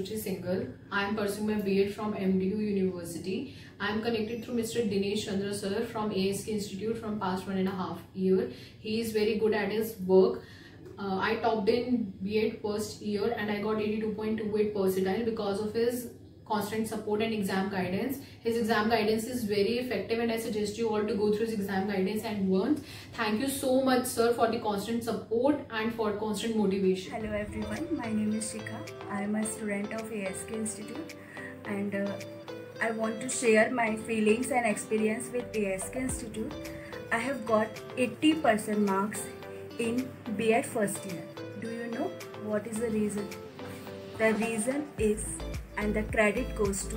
Suruchi Singhal. I am pursuing my B.Ed from MDU University. I am connected through Mr. Dinesh Chandra sir from ASK Institute from past 1.5 years. He is very good at his work. I topped in B.Ed first year and I got 82.28 percentile because of his constant support and exam guidance. His exam guidance is very effective and I suggest you all to go through his exam guidance and learn. Thank you so much sir for the constant support and for constant motivation. Hello everyone, my name is Shikha. I am a student of ASK Institute and I want to share my feelings and experience with ASK Institute. I have got 80% marks in B.Ed first year. Do you know what is the reason? The reason is, and the credit goes to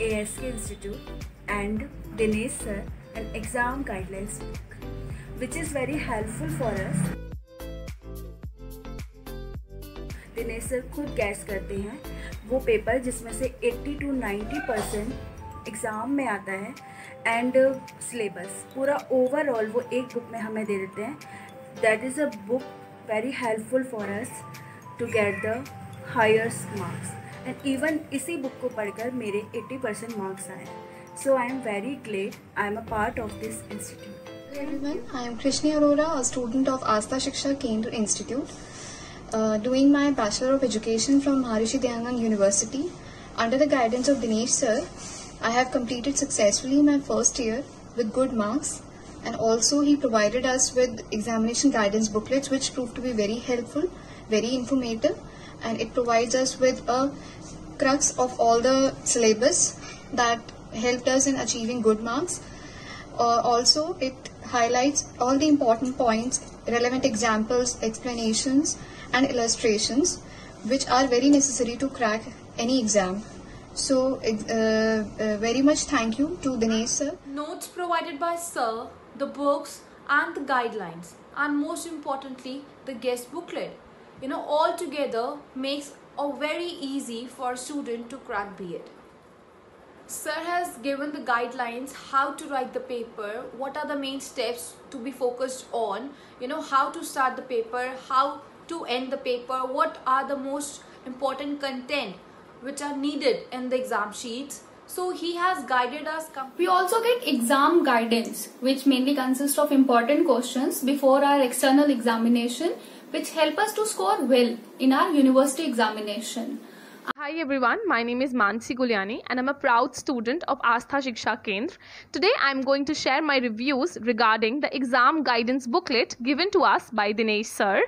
ASK Institute and Dinesh sir, an exam guidelines book, which is very helpful for us. Dinesh sir खुद gas करते हैं वो paper जिसमें से 80 to 90% exam में आता है and syllabus पूरा ओवरऑल वो एक बुक में हमें दे देते हैं. That is a book very helpful for us to get the highest marks and even इसी बुक को पढ़कर मेरे 80% मार्क्स आए. So I am very glad I am a part of this institute. Hello everyone, I am Krishni Arora, a student of Astha Shiksha Kendra Institute, doing my Bachelor of Education from Maharishi Dayanand University. Under the guidance of Dinesh sir, I have completed successfully my first year with good marks, and also he provided us with examination guidance booklets which proved to be very helpful, very informative, and it provides us with a crux of all the syllabus that helped us in achieving good marks. Also, it highlights all the important points, relevant examples, explanations and illustrations which are very necessary to crack any exam. So very much thank you to Dinesh sir. Notes provided by sir, the books and the guidelines, and most importantly the guest booklet, all together makes a very easy for a student to crack B.Ed. Sir has given the guidelines how to write the paper, what are the main steps to be focused on, how to start the paper, how to end the paper, what are the most important content which are needed in the exam sheets. So he has guided us. We also get exam guidance, which mainly consists of important questions before our external examination, which help us to score well in our university examination. Hi everyone, my name is Mansi Guliani and I'm a proud student of Astha Shiksha Kendra. Today I'm going to share my reviews regarding the exam guidance booklet given to us by Dinesh sir.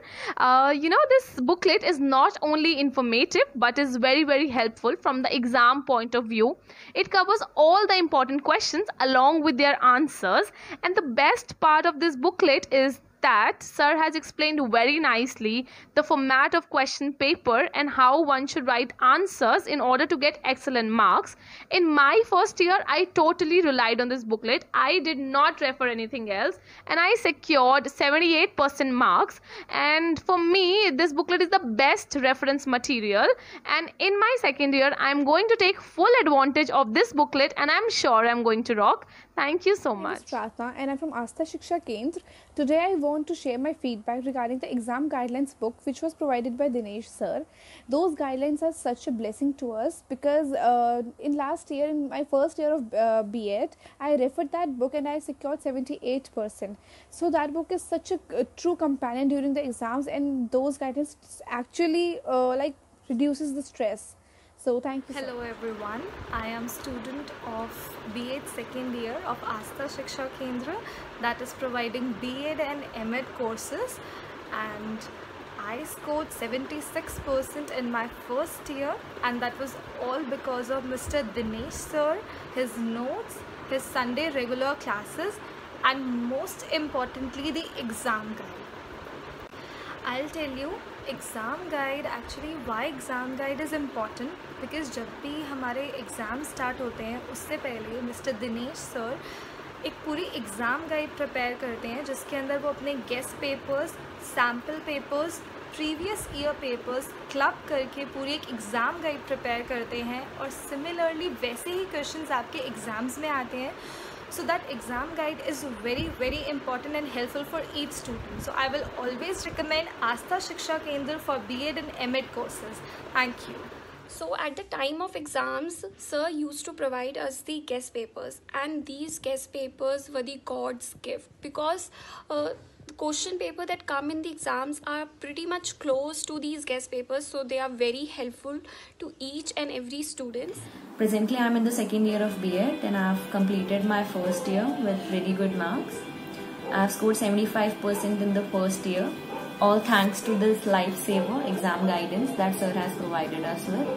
This booklet is not only informative but is very helpful from the exam point of view. It covers all the important questions along with their answers, and the best part of this booklet is that sir has explained very nicely the format of question paper and how one should write answers in order to get excellent marks. In my first year, I totally relied on this booklet. I did not refer anything else and I secured 78% marks, and for me this booklet is the best reference material, and in my second year I am going to take full advantage of this booklet and I am sure I am going to rock. Thank you so much. My name is Pratna and I'm from Astha Shiksha Kendra. Today I want to share my feedback regarding the exam guidelines book which was provided by Dinesh sir. Those guidelines are such a blessing to us because in my first year of B.Ed, I referred that book and I secured 78%. So that book is such a true companion during the exams, and those guidelines actually reduces the stress. So thank you. Hello everyone, I am student of B.Ed second year of Astha Shiksha Kendra, that is providing B.Ed and M.Ed courses, and I scored 76% in my first year, and that was all because of Mr. Dinesh sir, his notes, his Sunday regular classes, and most importantly the exam guide. I'll tell you exam guide actually why exam guide is important because जब भी हमारे exam start होते हैं उससे पहले mister Dinesh sir एक पूरी exam guide prepare करते हैं जिसके अंदर वो अपने guest papers, sample papers, previous year papers club करके पूरी एक एग्ज़ाम गाइड प्रिपेयर करते हैं और सिमिलरली वैसे ही क्वेश्चंस आपके एग्ज़ाम्स में आते हैं. So that exam guide is very important and helpful for each student. So I will always recommend Astha Shiksha Kendra for B.Ed and M.Ed courses. Thank you. So at the time of exams, sir used to provide us the guest papers, and these guest papers were the God's gift, because the question paper that come in the exams are pretty much close to these guest papers, so they are very helpful to each and every student. Presently I am in the second year of B.Ed and I have completed my first year with really good marks. I have scored 75% in the first year, all thanks to this lifesaver exam guidance that sir has provided us with.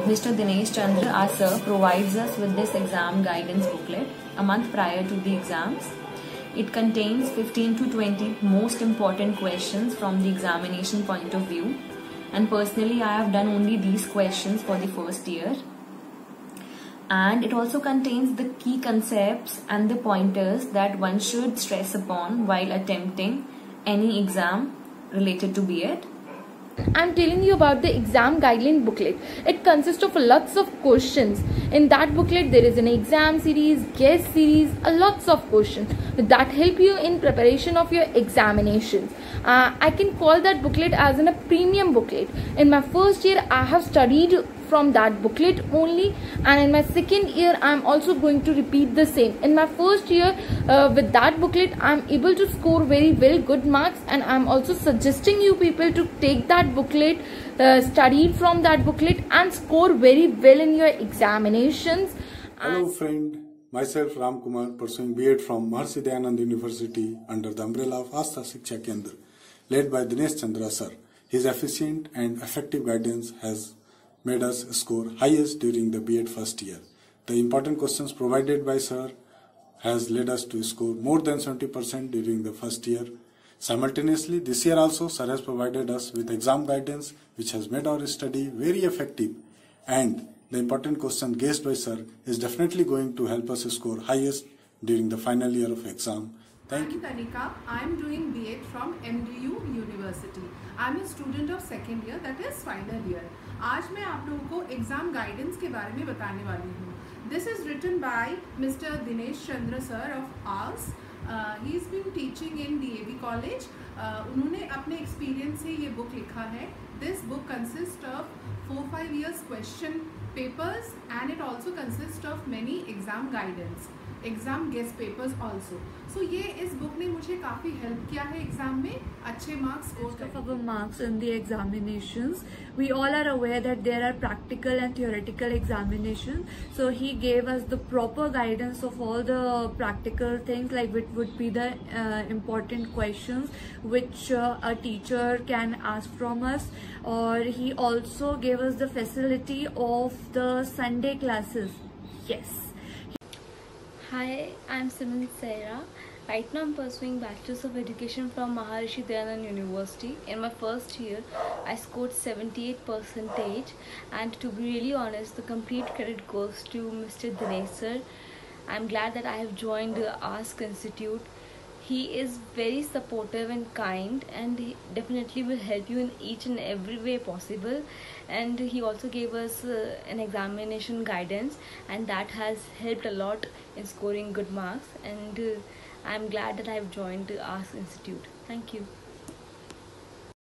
Mr. Dinesh Chandra, our sir, provides us with this exam guidance booklet a month prior to the exams. It contains 15 to 20 most important questions from the examination point of view, and personally I have done only these questions for the first year. And it also contains the key concepts and the pointers that one should stress upon while attempting any exam related to B.Ed. I'm telling you about the exam guideline booklet. It consists of lots of questions. In that booklet there is an exam series, guest series, lots of questions that help you in preparation of your examinations. I can call that booklet as a premium booklet. In my first year I have studied from that booklet only, and in my second year I am also going to repeat the same. In my first year with that booklet I am able to score very well good marks, and I am also suggesting you people to take that booklet, study from that booklet and score very well in your examinations. Hello friend, myself Ram Kumar, pursuing B.Ed from Maharshi Dayanand University under the umbrella of Astha Shiksha Kendra, led by Dinesh Chandra sir. His efficient and effective guidance has made us score highest during the B.Ed first year. The important questions provided by sir has led us to score more than 70% during the first year. Simultaneously, this year also sir has provided us with exam guidance which has made our study very effective, and the important question guessed by sir is definitely going to help us score highest during the final year of exam. Thank you. I'm Tanika. I'm doing B.Ed from MDU University. I'm a student of second year, that is final year. आज मैं आप लोगों को exam guidance के बारे में बताने वाली हूँ. This is written by Mr. Dinesh Chandra sir of ours. He's been teaching in DAV college. उन्होंने अपने एक्सपीरियंस से ये बुक लिखा है. This book consists of 4-5 years question papers, and it also consists of many exam guidance, exam guest papers also. So ये इस book ने मुझे काफ़ी हेल्प किया है एग्जाम में अच्छे मार्क्स स्कोर करने. Of our marks in the examinations, we all are aware that there are practical and theoretical examinations. So he gave us the proper guidance of all the practical things, like which would be the important questions which a teacher can ask from us, or he also gave us the facility of the Sunday classes. Yes. Hi, I'm Simon Saira. Right now I'm pursuing Bachelor's of Education from Maharishi Dayanand University. In my first year, I scored 78%, and to be really honest, the complete credit goes to Mr. Dinesh sir. I'm glad that I have joined the Ask Institute. He is very supportive and kind, and he definitely will help you in each and every way possible. And he also gave us an examination guidance, and that has helped a lot in scoring good marks. And I'm glad that I've joined the Ask Institute. Thank you.